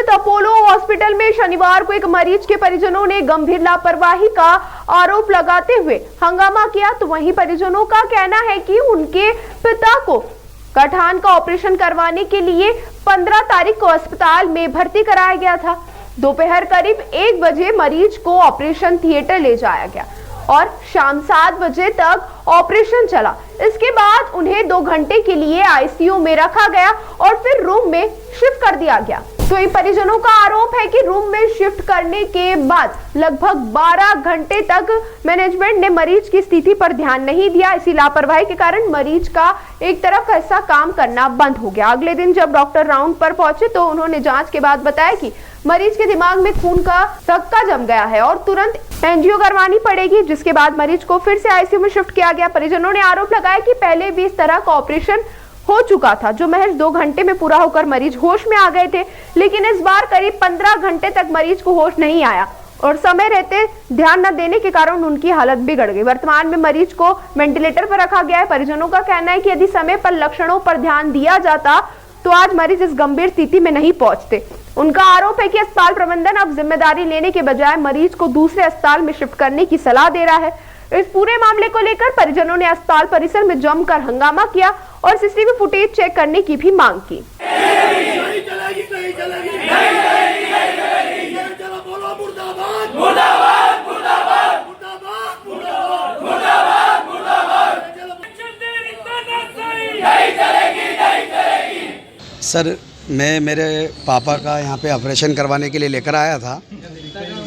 स्थित Apollo hospital में शनिवार को एक मरीज के परिजनों ने गंभीर लापरवाही का आरोप लगाते हुए हंगामा किया। तो वहीं परिजनों का कहना है कि उनके पिता को गठान का ऑपरेशन करवाने के लिए 15 तारीख को अस्पताल में भर्ती कराया गया था। दोपहर करीब 1 बजे मरीज को ऑपरेशन थिएटर ले जाया गया और शाम 7 बजे तक ऑपरेशन चला। इसके बाद उन्हें 2 घंटे के लिए आईसीयू में रखा गया और फिर रूम में शिफ्ट कर दिया गया। तो इन परिजनों का आरोप है कि रूम में शिफ्ट करने के बाद लगभग 12 घंटे तक मैनेजमेंट ने मरीज की स्थिति पर ध्यान नहीं दिया। इसी लापरवाही के कारण मरीज का एक तरफ का हिस्सा काम करना बंद हो गया। अगले दिन जब डॉक्टर राउंड पर पहुंचे तो उन्होंने जांच के बाद बताया कि मरीज के दिमाग में खून का थक्का जम गया है और तुरंत एंजियो करवानी पड़ेगी, जिसके बाद मरीज को फिर से आईसीयू में शिफ्ट किया गया। परिजनों ने आरोप लगाया कि पहले भी इस तरह का ऑपरेशन हो चुका था, जो महज 2 घंटे में पूरा होकर मरीज होश में आ गए थे, लेकिन इस बार करीब 15 घंटे तक मरीज को होश नहीं आया और समय रहते ध्यान न देने के कारण उनकी हालत बिगड़ गई। वर्तमान में मरीज को वेंटिलेटर पर रखा गया है। परिजनों का कहना है कि यदि समय पर लक्षणों पर ध्यान दिया जाता तो आज मरीज इस गंभीर स्थिति में नहीं पहुंचते। उनका आरोप है कि अस्पताल प्रबंधन अब जिम्मेदारी लेने के बजाय मरीज को दूसरे अस्पताल में शिफ्ट करने की सलाह दे रहा है। इस पूरे मामले को लेकर परिजनों ने अस्पताल परिसर में जमकर हंगामा किया और सीसीटीवी फुटेज चेक करने की भी मांग की। सर, मैं मेरे पापा का यहाँ पे ऑपरेशन करवाने के लिए लेकर आया था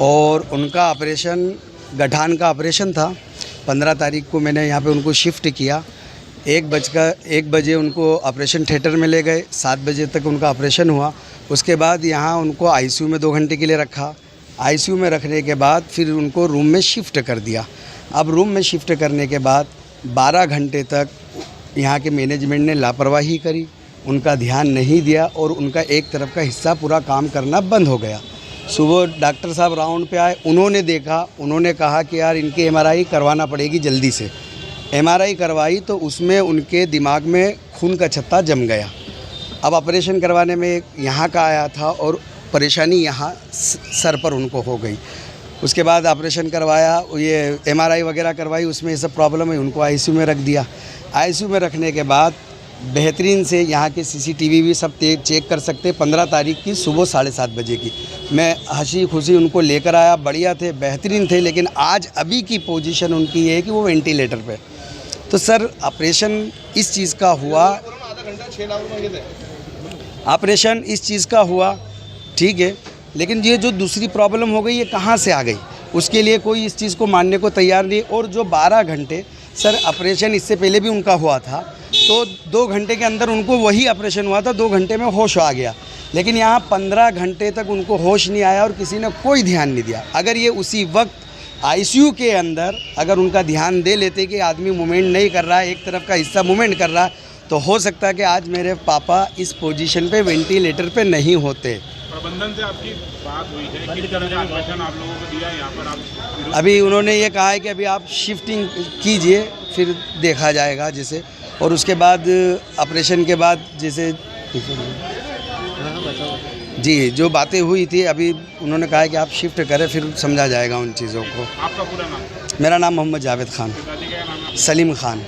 और उनका ऑपरेशन गठान का ऑपरेशन था। 15 तारीख को मैंने यहाँ पे उनको शिफ्ट किया। 1 बजे उनको ऑपरेशन थिएटर में ले गए। 7 बजे तक उनका ऑपरेशन हुआ। उसके बाद यहाँ उनको आईसीयू में 2 घंटे के लिए रखा। आईसीयू में रखने के बाद फिर उनको रूम में शिफ्ट कर दिया। अब रूम में शिफ्ट करने के बाद 12 घंटे तक यहाँ के मैनेजमेंट ने लापरवाही करी, उनका ध्यान नहीं दिया और उनका एक तरफ का हिस्सा पूरा काम करना बंद हो गया। सुबह डॉक्टर साहब राउंड पे आए, उन्होंने देखा, उन्होंने कहा कि यार इनकी एमआरआई करवाना पड़ेगी जल्दी से। एमआरआई करवाई तो उसमें उनके दिमाग में खून का छत्ता जम गया। अब ऑपरेशन करवाने में यहाँ का आया था और परेशानी यहाँ सर पर उनको हो गई। उसके बाद ऑपरेशन करवाया, ये एमआरआई वगैरह करवाई, उसमें ये सब प्रॉब्लम है, उनको आईसीयू में रख दिया। आईसीयू में रखने के बाद बेहतरीन से यहाँ के सीसीटीवी भी सब चेक कर सकते। 15 तारीख की सुबह 7:30 बजे की मैं हंसी खुशी उनको लेकर आया, बढ़िया थे, बेहतरीन थे। लेकिन आज अभी की पोजीशन उनकी ये है कि वो वेंटिलेटर पे। तो सर, ऑपरेशन इस चीज़ का हुआ, ऑपरेशन इस चीज़ का हुआ, ठीक है, लेकिन ये जो दूसरी प्रॉब्लम हो गई ये कहाँ से आ गई, उसके लिए कोई इस चीज़ को मानने को तैयार नहीं। और जो 12 घंटे सर ऑपरेशन इससे पहले भी उनका हुआ था, तो 2 घंटे के अंदर उनको वही ऑपरेशन हुआ था, 2 घंटे में होश आ गया। लेकिन यहाँ 15 घंटे तक उनको होश नहीं आया और किसी ने कोई ध्यान नहीं दिया। अगर ये उसी वक्त आईसीयू के अंदर अगर उनका ध्यान दे लेते कि आदमी मूवमेंट नहीं कर रहा है, एक तरफ का हिस्सा मूवमेंट कर रहा है, तो हो सकता है कि आज मेरे पापा इस पोजीशन पे वेंटिलेटर पे नहीं होते। प्रबंधन से आपकी बात हुई है, किस तरह का आश्वासन आप लोगों को दिया यहाँ पर? आप अभी उन्होंने ये कहा है कि अभी आप शिफ्टिंग कीजिए, फिर देखा जाएगा जैसे, और उसके बाद ऑपरेशन के बाद जैसे जी जो बातें हुई थी, अभी उन्होंने कहा है कि आप शिफ्ट करें, फिर समझा जाएगा उन चीज़ों को। आपका पूरा नाम? मेरा नाम मोहम्मद जावेद खान, सलीम खान।